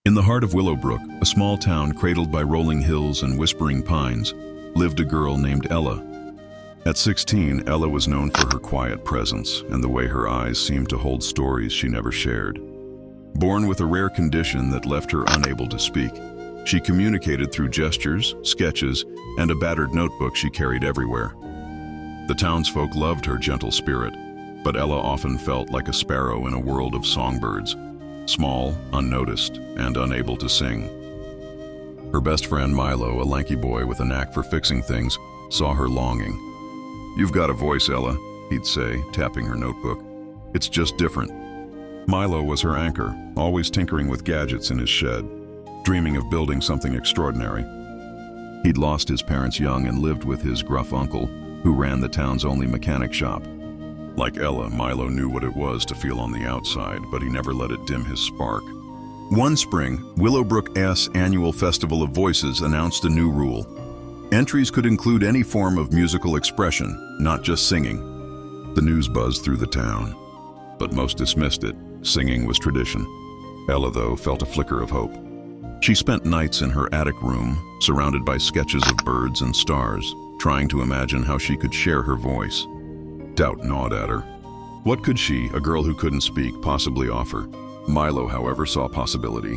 In the heart of Willowbrook, a small town cradled by rolling hills and whispering pines, lived a girl named Ella. At 16, Ella was known for her quiet presence and the way her eyes seemed to hold stories she never shared. Born with a rare condition that left her unable to speak, she communicated through gestures, sketches, and a battered notebook she carried everywhere. The townsfolk loved her gentle spirit, but Ella often felt like a sparrow in a world of songbirds, small, unnoticed, and unable to sing. Her best friend Milo, a lanky boy with a knack for fixing things, saw her longing. "You've got a voice, Ella," he'd say, tapping her notebook. "It's just different." Milo was her anchor, always tinkering with gadgets in his shed, dreaming of building something extraordinary. He'd lost his parents young and lived with his gruff uncle, who ran the town's only mechanic shop. Like Ella, Milo knew what it was to feel on the outside, but he never let it dim his spark. One spring, Willowbrook's annual Festival of Voices announced a new rule. Entries could include any form of musical expression, not just singing. The news buzzed through the town, but most dismissed it. Singing was tradition. Ella, though, felt a flicker of hope. She spent nights in her attic room, surrounded by sketches of birds and stars, trying to imagine how she could share her voice. Doubt gnawed at her. What could she, a girl who couldn't speak, possibly offer? Milo, however, saw possibility.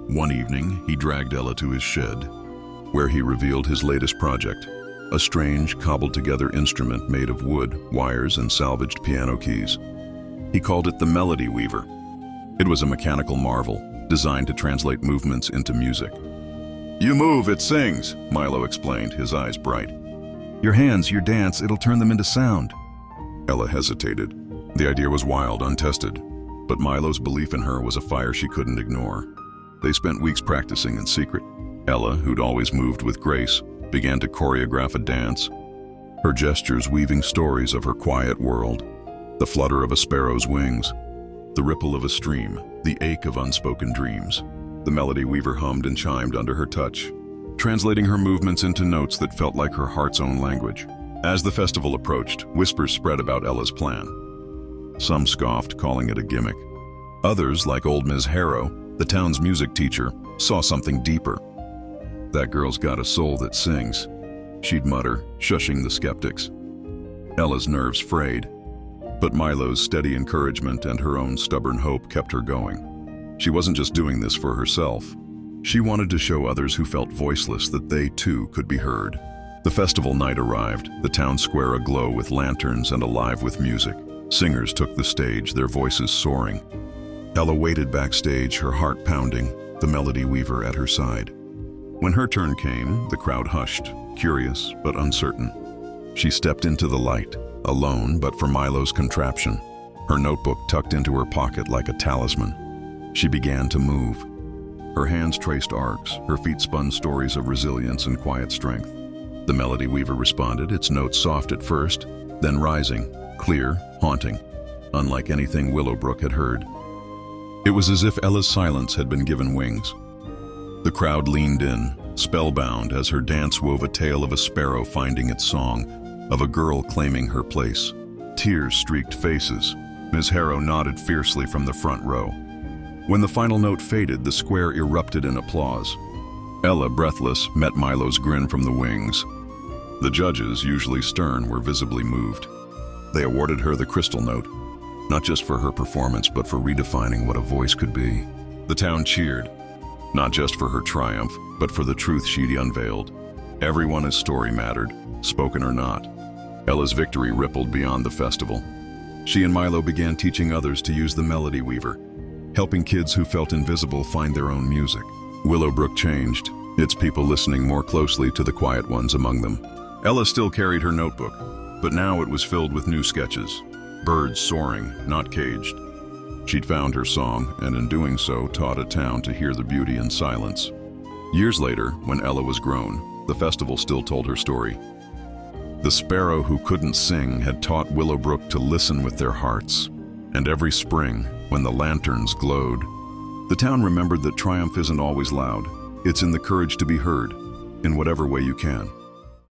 One evening, he dragged Ella to his shed, where he revealed his latest project, a strange, cobbled-together instrument made of wood, wires, and salvaged piano keys. He called it the Melody Weaver. It was a mechanical marvel, designed to translate movements into music. "You move, it sings," Milo explained, his eyes bright. "Your hands, your dance, it'll turn them into sound." Ella hesitated. The idea was wild, untested, but Milo's belief in her was a fire she couldn't ignore. They spent weeks practicing in secret. Ella, who'd always moved with grace, began to choreograph a dance, her gestures weaving stories of her quiet world. The flutter of a sparrow's wings, the ripple of a stream, the ache of unspoken dreams. The Melody Weaver hummed and chimed under her touch, translating her movements into notes that felt like her heart's own language. As the festival approached, whispers spread about Ella's plan. Some scoffed, calling it a gimmick. Others, like old Ms. Harrow, the town's music teacher, saw something deeper. "That girl's got a soul that sings," she'd mutter, shushing the skeptics. Ella's nerves frayed, but Milo's steady encouragement and her own stubborn hope kept her going. She wasn't just doing this for herself. She wanted to show others who felt voiceless that they too could be heard. The festival night arrived, the town square aglow with lanterns and alive with music. Singers took the stage, their voices soaring. Ella waited backstage, her heart pounding, the Melody Weaver at her side. When her turn came, the crowd hushed, curious but uncertain. She stepped into the light, alone but for Milo's contraption, her notebook tucked into her pocket like a talisman. She began to move. Her hands traced arcs, her feet spun stories of resilience and quiet strength. The Melody Weaver responded, its notes soft at first, then rising, clear, haunting, unlike anything Willowbrook had heard. It was as if Ella's silence had been given wings. The crowd leaned in, spellbound, as her dance wove a tale of a sparrow finding its song, of a girl claiming her place. Tears streaked faces. Ms. Harrow nodded fiercely from the front row. When the final note faded, the square erupted in applause. Ella, breathless, met Milo's grin from the wings. The judges, usually stern, were visibly moved. They awarded her the Crystal Note, not just for her performance, but for redefining what a voice could be. The town cheered, not just for her triumph, but for the truth she'd unveiled. Everyone's story mattered, spoken or not. Ella's victory rippled beyond the festival. She and Milo began teaching others to use the Melody Weaver, helping kids who felt invisible find their own music. Willowbrook changed, its people listening more closely to the quiet ones among them. Ella still carried her notebook, but now it was filled with new sketches. Birds soaring, not caged. She'd found her song, and in doing so, taught a town to hear the beauty in silence. Years later, when Ella was grown, the festival still told her story. The sparrow who couldn't sing had taught Willowbrook to listen with their hearts. And every spring, when the lanterns glowed, the town remembered that triumph isn't always loud. It's in the courage to be heard, in whatever way you can.